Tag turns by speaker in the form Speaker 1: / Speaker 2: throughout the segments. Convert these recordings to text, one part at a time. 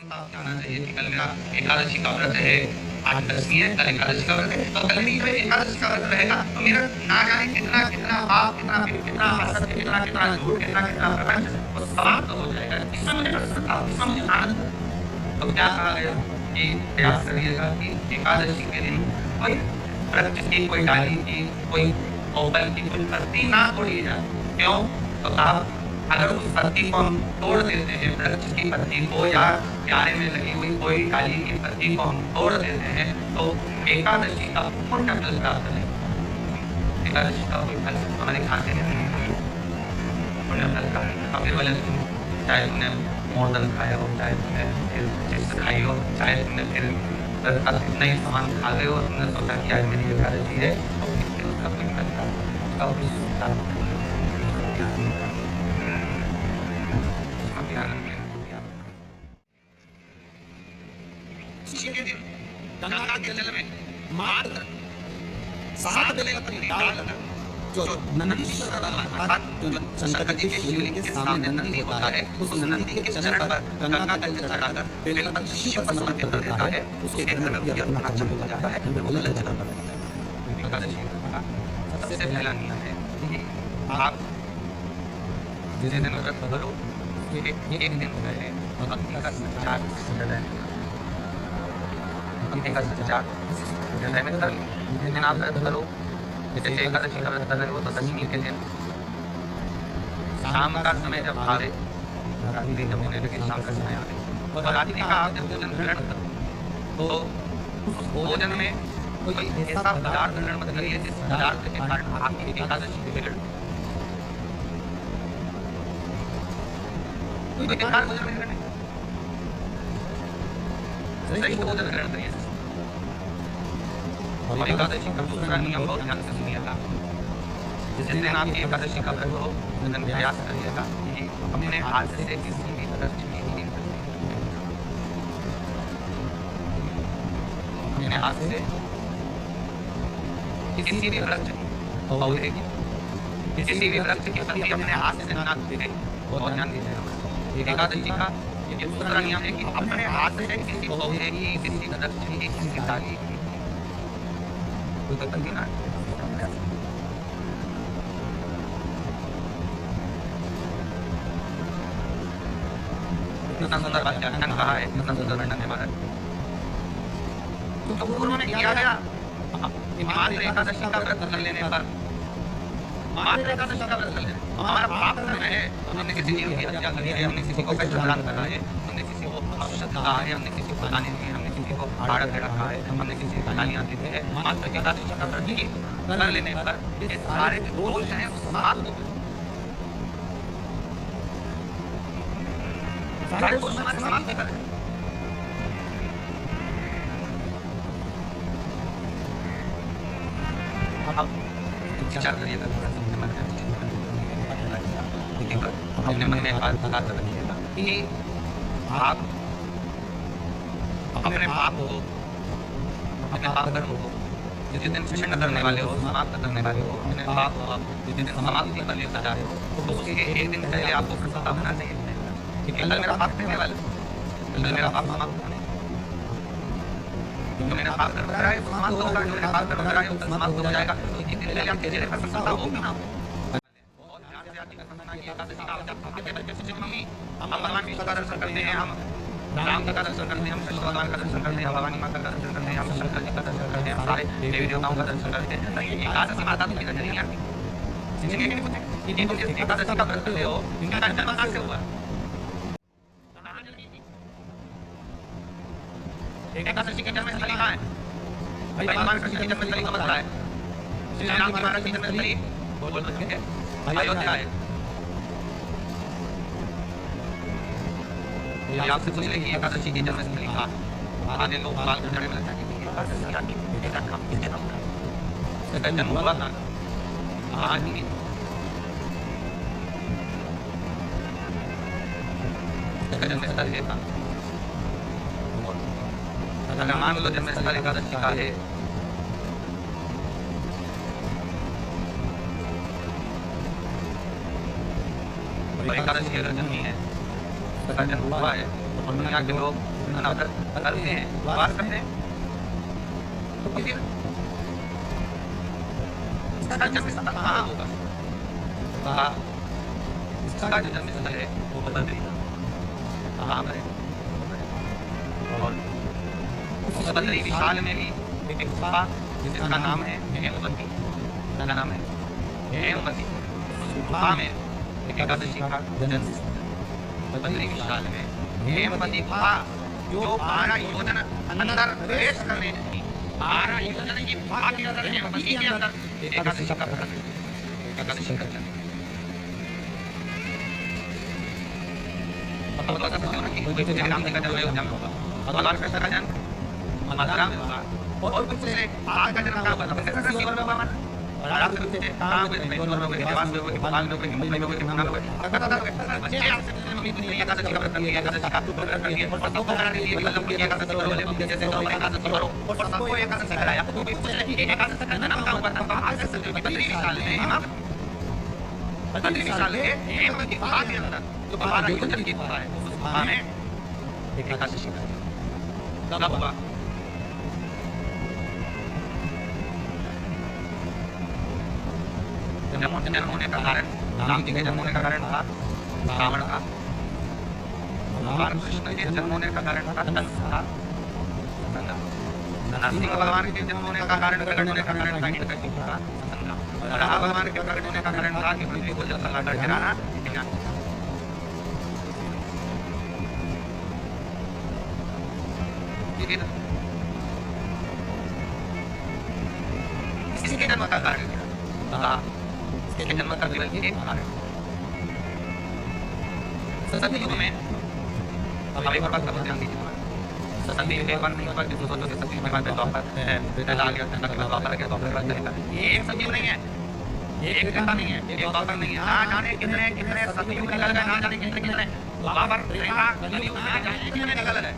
Speaker 1: साफ जाना चाहिए कि कल मेरा एकादशी का व्रत है, आज 10वीं है, कल एकादशी का व्रत है, तो कल भी जो है एकादशी का व्रत रहेगा, तो मेरा ना जाने कितना कितना पाप, कितना कितना असत्य, कितना कितना झूठ, कितना कितना प्रपंच वो समाप्त हो जाएगा। इसमें मुझे प्रसन्नता, इसमें मुझे आनंद। तो क्या कहा गया कि प्रयास करिएगा कि एकादशी के दिन कोई वृक्ष की, कोई डाली की, कोई ओपल की कोई पत्ती ना तोड़ी जाए। क्यों? तो आप अगर उस पत्ती को हम तोड़ देते हैं, वृक्ष की पत्ती को या क्यारे में लगी हुई कोई डाली की पत्ती को हम तोड़ देते हैं, तो एकादशी का पुण्य फल प्राप्त नहीं। एकादशी का कोई फल हमारे खाते में नहीं, पुण्य फल का कभी वाले, चाहे तुमने मोदन खाया हो, चाहे तुमने फिर चिप्स खाई हो, चाहे तुमने फिर कितना ही सामान खा गए हो, तुमने सोचा कि आज मेरी एकादशी है, तो उसका कोई फल का उसका कोई सूखा के दिन गंगा के जल में मात्र 7 बेलपत्र डाल जो नंदीश्वर अर्थात जो शंकर जी के शिवलिंग के सामने नंदी होता है, उस नंदी के चरण पर गंगा जल चढ़ाकर बेलपत्र शिव को समर्पित कर देता है, उसके घर में भी अपना आचमन हो जाता है, वो जल चढ़ा देता है। सबसे पहला नियम है कि आप जिस दिन व्रत करो एक दिन पहले भक्ति का संचार हृदय में कर लो। जिस दिन आप व्रत करो, जैसे एकादशी का व्रत कर रहे हो तो दशमी के दिन शाम का समय जब आवे, रात्रि जब होने लगे, शाम का समय आवे, और रात्रि का आप जब भोजन ग्रहण करो तो उस भोजन में कोई ऐसा पदार्थ ग्रहण मत करिए जिस पदार्थ के कारण आपकी एकादशी बिगड़। कोई बेकार भोजन ग्रहण नहीं, सही भोजन ग्रहण करिए। और एकादशी का दूसरा नियम बहुत ध्यान से सुनिएगा। जिस दिन आपकी एकादशी का व्रत हो, उस दिन प्रयास करिएगा कि अपने हाथ से किसी भी तरह की अपने हाथ से किसी भी वृक्ष पौधे की, किसी भी वृक्ष की पत्ती अपने हाथ से ना तोड़े। बहुत ध्यान दीजिएगा। एकादशी का ये दूसरा नियम है कि अपने हाथ से किसी पौधे की, किसी वृक्ष की, किसी डाली की कोई पत्ती ना। इतना सुंदर बात व्याख्यान कहा है, इतना सुंदर वर्णन है महाराज। तो पूर्व में किया गया मात्र एकादशी का व्रत कर लेने पर, मात्र एकादशी का व्रत कर लेने हमारा पाप में है, हमने किसी जीव की हत्या करी है, हमने किसी को कष्ट प्रदान करा है, हमने किसी को अपशब्द कहा है, हमने किसी को गाने दिए, हमने किसी को आड़ा टेढ़ा कहा है, हमने किसी को गालियां दी है, मात्र एकादशी का व्रत कर लेने पर ये सारे दोष हैं समाप्त हो गए। सारे दोष हमारे समाप्त कर रहे हैं। अब विचार करिएगा, अपने मन में बात रखिएगा कि आप अपने पाप को, अपने पाप कर्म को जिस दिन क्षण करने वाले हो, समाप्त करने वाले हो, अपने पाप को आप जिस दिन समाप्ति कर लेना चाह रहे हो, तो उसके एक दिन पहले आपको प्रसन्नता होना चाहिए कि कल मेरा पाप करने वाला, कल मेरा पाप समाप्त होने, जो मेरा पाप कर्म करा है वो समाप्त होगा, जो मेरा पाप कर्म करा है वो समाप्त हो जाएगा। तो एक दिन पहले आपके चेहरे पर प्रसन्नता होगी ना। बहुत ध्यान से आपकी प्रसन्नता की एकादशी का हम भगवान विष्णु का दर्शन करते हैं, हम राम का दर्शन करते हैं, हम कृष्ण भगवान का दर्शन करते हैं, भवानी माता का दर्शन करते हैं, हम शंकर जी का दर्शन करते हैं, सारे देवी देवताओं का दर्शन करते हैं। तो ये एकादशी माता तो नजर नहीं आती। जिन्हें नहीं पूछे कि तुम जिस एकादशी का व्रत करते हो, इनका जन्म कहाँ से हुआ? एकादशी की जन्मस्थली कहाँ है? भाई भगवान कृष्ण की जन्मस्थली कहाँ बताया है? श्री राम जी महाराज की जन्मस्थली बोल ठीक है, अयोध्या है। ये आपसे पूछ ले कि एकादशी की जन्मस्थली कहाँ है? आने लोग बाल करने में लगता है कि एकादशी आके बेटा काम किसके नाम का? इसका जन्म हुआ था आज नहीं, इसका जन्मस्थल है था। अगर मान लो जन्मस्थल एकादशी का है, एकादशी अगर जन्मी है, उसका जन्म हुआ है, और दुनिया के लोग अनावतर करते हैं, वार करते हैं, तो फिर इसका जन्म स्थान कहाँ होगा? कहा इसका जो जन्म स्थल है वो बद्रीनाथ। कहाँ है? और उस बद्री विशाल में भी एक गुफा जिसका नाम है हेमवती। क्या नाम है? हेमवती। उस गुफा में एकादशी का जन्म बद्री विशाल में हेमवती गुफा जो 12 योजन अंदर प्रवेश करने की 12 योजन की गुफा के अंदर हेमवती के अंदर एकादशी का व्रत, एकादशी का जन्म। अब तो कहते हैं कि कोई तेरे नाम का जन्म होगा, भगवान कृष्ण का जन्म मथुरा में हुआ और कुछ से आग का जन्म कहाँ हुआ? कृष्ण जीवन में हुआ। और आप पूछते हैं कहाँ हुए? मैसूर में हुए, देवास में हुए, भोपाल में हुए, मुंबई में हुए, पूना में हुए। बच्चे आपसे मम्मी ने एकादशी का व्रत कर लिया, एकादशी का व्रत कर लिया और सबको करा के लिए मतलब कि एकादशी करो, बोले मुझे जैसे करो एकादशी करो और सबको एकादशी कराया। तो कोई पूछ रहा है कि एकादशी का जन्म कहाँ हुआ था? आज से बद्री विशाल में हम बद्री विशाल है हेमवती गुफा के अंदर जो 12 योजन की गुफा है, उस गुफा में एकादशी का कब हुआ? जन्म होने का कारण, राम जी के जन्म होने का कारण था रावण का, भगवान कृष्ण के जन्म होने का कारण था कंस का, नरसिंह भगवान के जन्म होने का कारण, प्रकट होने का कारण था हिरण्यकशिपु का, और राम भगवान के प्रकट होने का कारण था कि पृथ्वी को जल लगाकर गिराना। इसके जन्म का कारण था, इसके जन्म का केवल एक कारण। सतयुग में हमारे पास कब ध्यान दीजिए, सतयुग में बन नहीं हुआ कि सोचो कि सतयुग में बन द्वापर है, लाल गया तक द्वापर के द्वापर बन जाएगा। ये एक सतयुग नहीं है, ये एक कथा नहीं है, ये द्वापर नहीं है। ना जाने कितने कितने सतयुग निकल गए, ना जाने कितने कितने द्वापर त्रेता कलयुग ना जाने कितने निकल गए।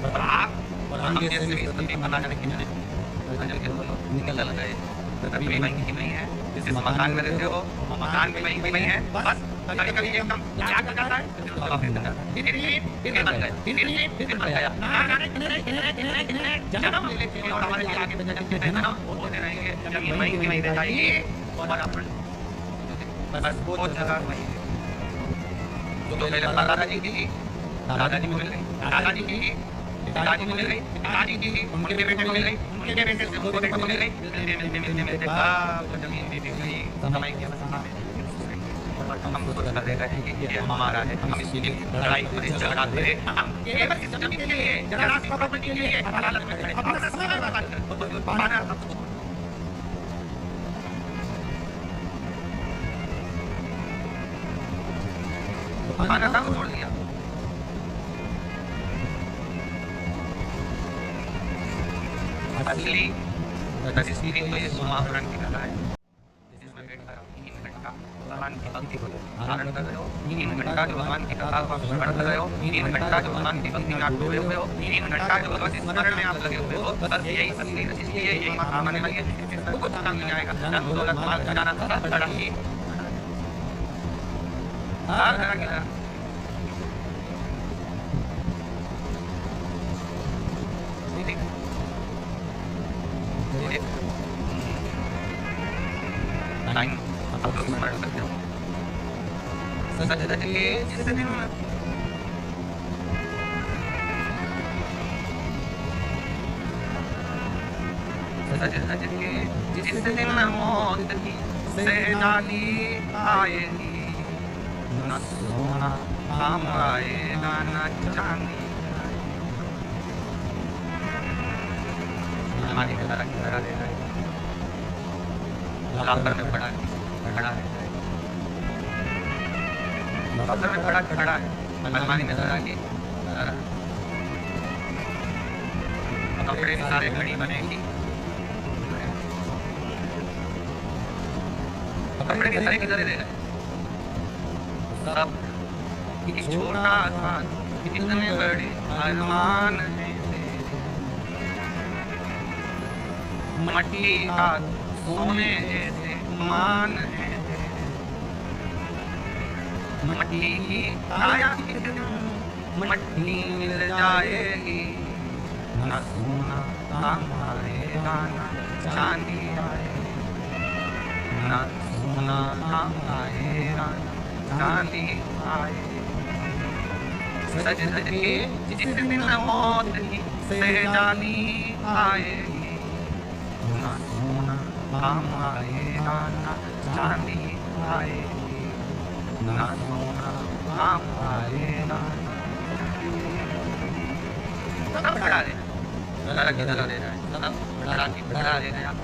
Speaker 1: और आप और हम जैसे भी सतयुग पता जाने कितने निकल गए। कभी वही की नहीं है, जिस मकान में रहते हो मकान में वही नहीं है, बस कभी कभी एकदम क्या कर जाता है फिर बन गया, फिर बन गया। ना जाने कितने जन्म लेते हैं और हमारे लिए आगे बढ़ जाते हैं, जन्म होते रहेंगे। जब ये वही की वही रह जाएगी और अपन बस वो जगह वही जो पहले दादाजी की दादाजी को मिल गई, दादाजी की दादाजी को मिल गई, दादाजी की उनके बेटे को मिल गई, उनके बेटे से उनको बेटे को मिल गई, मिलते जमीन भी बिक गई, समय के अनुसार हम सोच रहे हैं कि ये हमारा है, हम इसके लिए लड़ाई करें, झगड़ा करें, हम केवल इस जमीन के लिए, जरा सी प्रॉपर्टी के लिए अदालत में खड़े, अपना समय बर्बाद करें, पाना सब कुछ पाना सब छोड़ दिया। असली रजिस्ट्री तो ये समाहरण की कथा है, जिसमें बैठकर 3 घंटा भगवान की भक्ति को धारण कर रहे हो, 3 घंटा जो भगवान की कथा को श्रवण कर रहे हो, 3 घंटा जो भगवान की भक्ति में आप डूबे हुए हो, 3 घंटा जो भगवत स्मरण में आप लगे हुए हो, बस यही असली रजिस्ट्री है, यही महात्मा ने लगी है। सब कुछ काम नहीं आएगा, धन दौलत माल खजाना सब लड़ाई हर तरह की टाइम आप लोग स्मरण करते हो। सच सच के जिस दिन सच सच के जिस दिन मौत की सेनानी आएगी, न सोना काम आएगा न चांदी। हमारी कला की तरह दे रहे लाकर में खड़ा है, लाकर में खड़ा है, अलमारी में जरा की कपड़े सारे घड़ी बनेगी, कपड़े के सारे किधर दे सब एक छोटा था, इतने बड़े अरमान है, मट्टी का सोने जैसे मान है, मट्टी की काया किस दिन मट्टी मिल जाएगी, न सोना आएगा न चांदी आएगी, न सोना आएगा न चांदी आएगी। सज धज के जिस दिन मौत की सैजानी आएगी, न सोना आएगा न चांदी आएगी, न सोना आएगा। सब बढ़ा दे, बढ़ा दे रहा है, सब बढ़ा दे रहा है।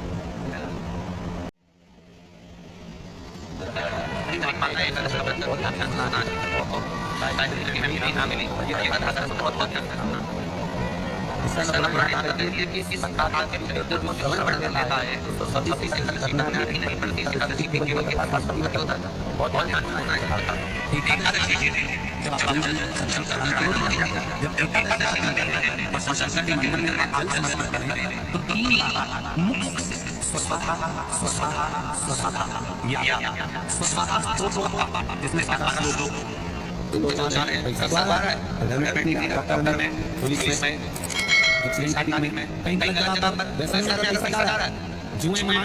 Speaker 1: जुए में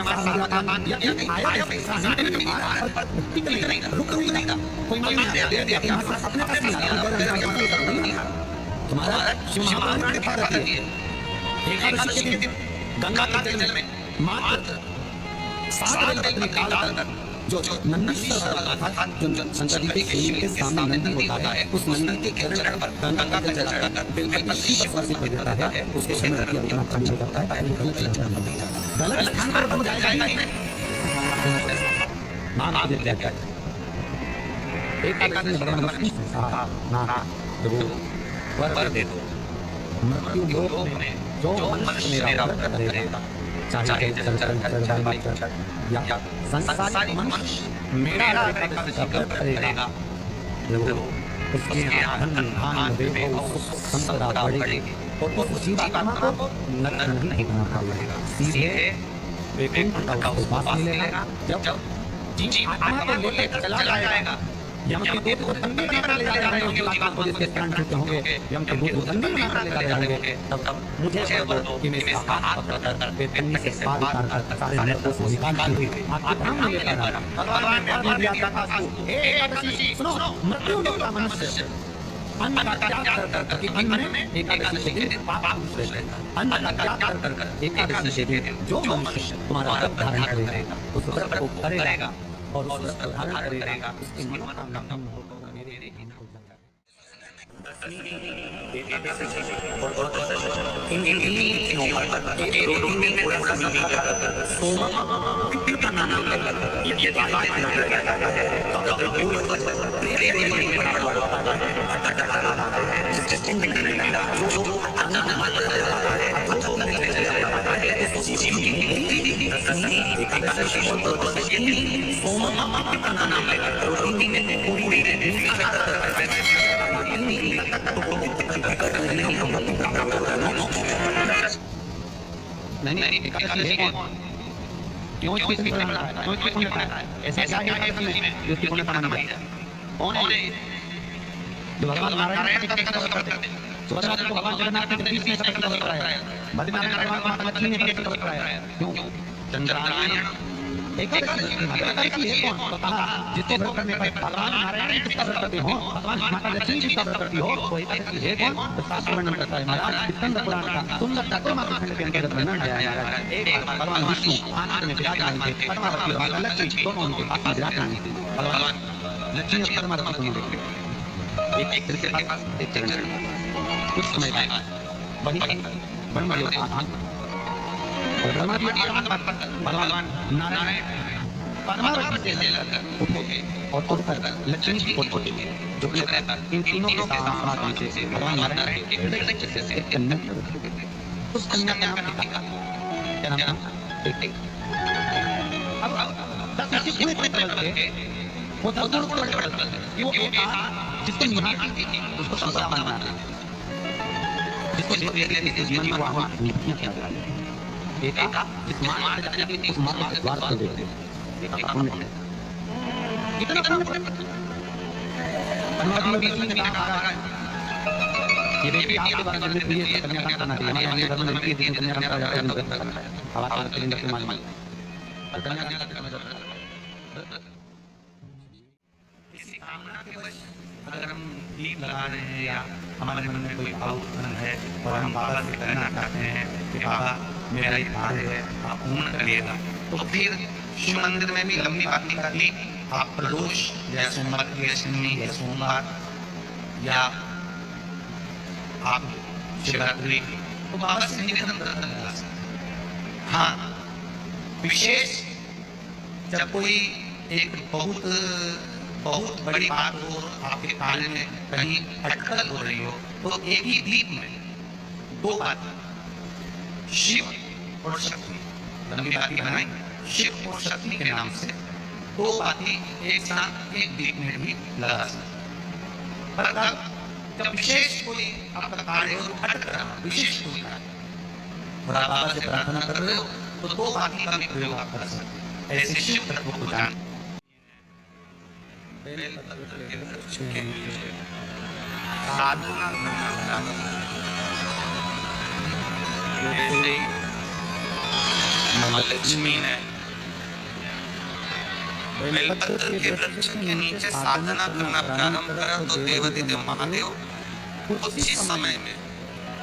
Speaker 1: गंगा के जल में मात्र 7 दिन तक जो नंदी जो शंकर जी के लिंग के सामने नंदी होता है, उस नंदी के चरण पर गंगा का जल बिल्कुल इसी पर वर्षित हो जाता है। उसके समय रखिए अपना काम करता है, गलत स्थान पर बन जाएगा ही नहीं। नाम दे जाता है एक आदमी ने बड़ा मस्ती ना तो वर दे दो मृत्यु लोक में जो मनुष्य मेरा व्रत करेगा, चाहे चरण या संसारी मनुष्य मेरा व्रत करेगा, उसके धन धान वैभव संपदा बढ़ेगी और उस जीवात्मा को नरक नहीं होना पड़ेगा, सीधे वैकुंठ का वास मिलेगा। जब जीवात्मा को लेकर चला जाएगा, यम के दूत ठंडी में ले जाएंगे, उनके जीवात्मा को जिसके प्राण छूटे होंगे, यम के दूत ठंडी में ले जाएंगे। तब मुझे बोलो कि मैं इसका हाथ पकड़कर वेतनी से पार कर सारे नरकों से निकालती हुई आपके धाम में लेकर आ रहा हूं। भगवान ने दिया था हे एकादशी सुनो, मृत्यु लोक का मनुष्य अन्न का त्याग कर कि अन्न में एकादशी के दिन पाप दूसरे लेता, अन्न का त्याग कर एकादशी के दिन जो मनुष्य तुम्हारा व्रत धारण करेगा उस व्रत को करेगा और उस व्रत को धारण करेगा, उसकी मनोकामना पूर्ण होगा। मेरे नहीं एकादशी है क्यों इसको इसमें मिला है, क्यों इसको मिला है, ऐसा क्या है इसमें जो इसको ना माना है। कौन है जो भगवान नारायण का कैसा करते हैं, सोचा तो भगवान जगन्नाथ ने 20 में कैसा कराया, बद्रीनाथ में भगवान माता लक्ष्मी ने कैसा कराया, क्यों चंद्रायण एकादशी है कौन तो कहा जिसको व्रत करने पर भगवान नारायण किसका व्रत करते हो, भगवान माता लक्ष्मी किसका व्रत करती हो, वो एकादशी है कौन तो शास्त्र वर्णन करता है। महाराज स्कंद पुराण का सुंदर चतुर्मास खंड के अंतर्गत वर्णन है महाराज। एक भगवान विष्णु आनंद में विराजमान थे, पद्मावती और माता लक्ष्मी दोनों उनके पास में विराजमान थे। भगवान लक्ष्मी और पद्मावती दोनों एक के पास एक चरण कुछ समय वही ब्रह्म योग आत्मा और भगवान नारायण पद्मावती से लेकर उठे और उठकर लक्ष्मी जी को उठे जो इन तीनों के साथ समाधि से भगवान नारायण के हृदय से एक कन्या उस कन्या का नाम क्या नाम था अब दस पूरे के वो दौड़ वो एक जिसको निभाती थी उसको संसार बनाना, जिसको जीवन में वहां नीतियां क्या एक इस मान से उस मान के द्वार पर देते इतना बीच में कहा है ये देखिए आपके बारे में ये कन्या का करना चाहिए। हमारे धर्म में देखिए जिसने कन्या का जाता है वो करता है हवा का तीन के मान कन्या का करना चाहता है। किसी कामना के वश अगर हम दीप लगा रहे हैं या हमारे मन में कोई भाव उत्पन्न है और हम बाबा से कहना चाहते हैं कि बाबा मेरा ये कार्य है आप पूर्ण करिएगा, तो फिर शिव मंदिर में भी लंबी बातें कर ली। आप प्रदोष या सोमवार की अष्टमी या सोमवार या आप शिवरात्रि तो बाबा से निवेदन करते हैं। हाँ, विशेष जब कोई एक बहुत बड़ी बात हो, आपके कार्य में कहीं अटकल हो रही हो, तो एक ही दीप में दो बात, शिव और शक्ति, लंबी बात बनाई, शिव और शक्ति के नाम से दो बातें एक साथ एक दीप में भी लगा सकते। पर जब विशेष कोई आपका कार्य हो, अटक रहा विशेष कोई कार्य और आप बाबा से प्रार्थना कर रहे हो, तो दो बातें का भी प्रयोग आप कर सकते हैं। ऐसे शिव तत्व को जान लक्ष्मी ने बेलपत्र के वृक्ष के नीचे साधना करना प्रारंभ करा तो देवाधिदेव महादेव उसी समय में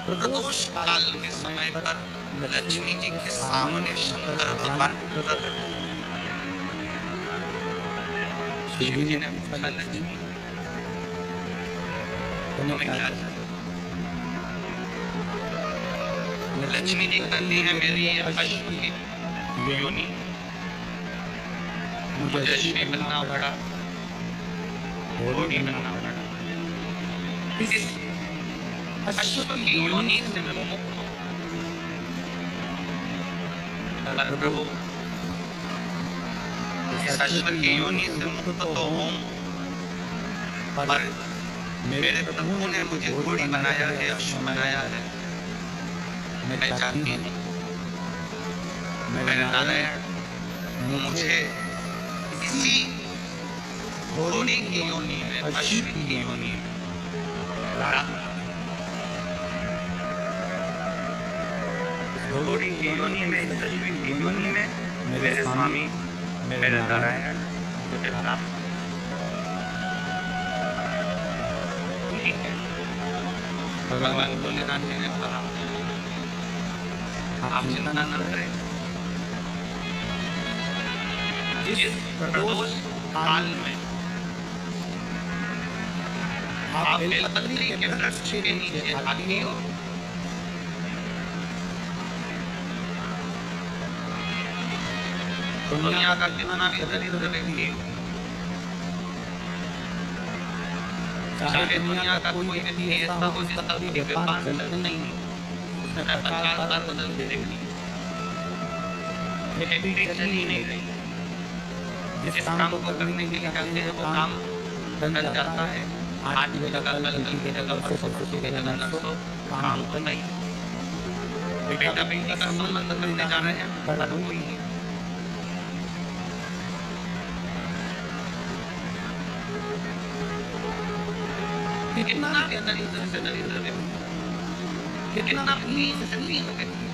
Speaker 1: प्रदोष काल के समय पर लक्ष्मी जी के सामने शंकर भगवान शिव जी ने पूछा लक्ष्मी तुम्हें क्या चाहिए? लक्ष्मी जी कहती है मेरी अश्व की योनि, मुझे अश्व बनना पड़ा, घोड़ी बनना पड़ा। इस अश्व की योनि से मैं मुक्त हूं। प्रभु इस अश्व की योनि से मुक्त तो हूं, पर मेरे प्रभु ने मुझे घोड़ी बनाया है, अश्व बनाया है। मैं चाहती हूं मेरे नारायण मुझे इसी घोड़ी की योनि में, अश्व की योनि में घोड़ी की योनि में, अश्व की योनि में मेरे स्वामी मेरे नारायण मुझे प्राप्त। भगवान भोलेनाथ जी ने कहा आप चिंता न करें, जिस प्रदोष काल में आप बेलपत्री के वृक्ष के नीचे आती हो, दुनिया का कितना भी दरिद्र व्यक्ति हो, चाहे दुनिया का कोई व्यक्ति ऐसा हो जिसका भी व्यापार चलता नहीं, उसने 50 बार बदल के देख ली, चल ही नहीं रही। जिस काम को करने के लिए कहते हैं वो काम बन जाता है। आज की जगह कल की जगह परसों की जगह नरसों काम तो नहीं। बेटा बेटी का संबंध करने जा रहे हैं, बड़ा कोई नहीं। कितना दरिद्र से दरिद्र व्यक्ति, कितना नीच से नीच व्यक्ति,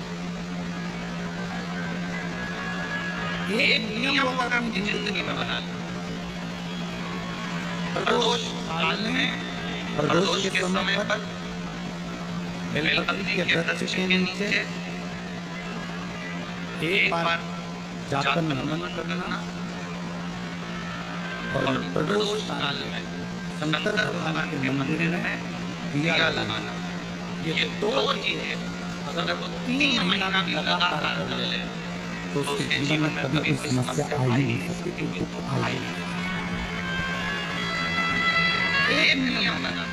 Speaker 1: एक नियम अगर अपनी जिंदगी में बना लें, प्रदोष काल में, प्रदोष के समय पर बेलपत्री के वृक्ष के नीचे एक बार जाकर नमन करना और प्रदोष काल में शंकर भगवान के मंदिर में दिया लगाना, ये दो चीजें अगर वो 3 महीना भी लगातार कर ले तो उसके जीवन में कभी समस्या आई नहीं सकती। एक नियम बना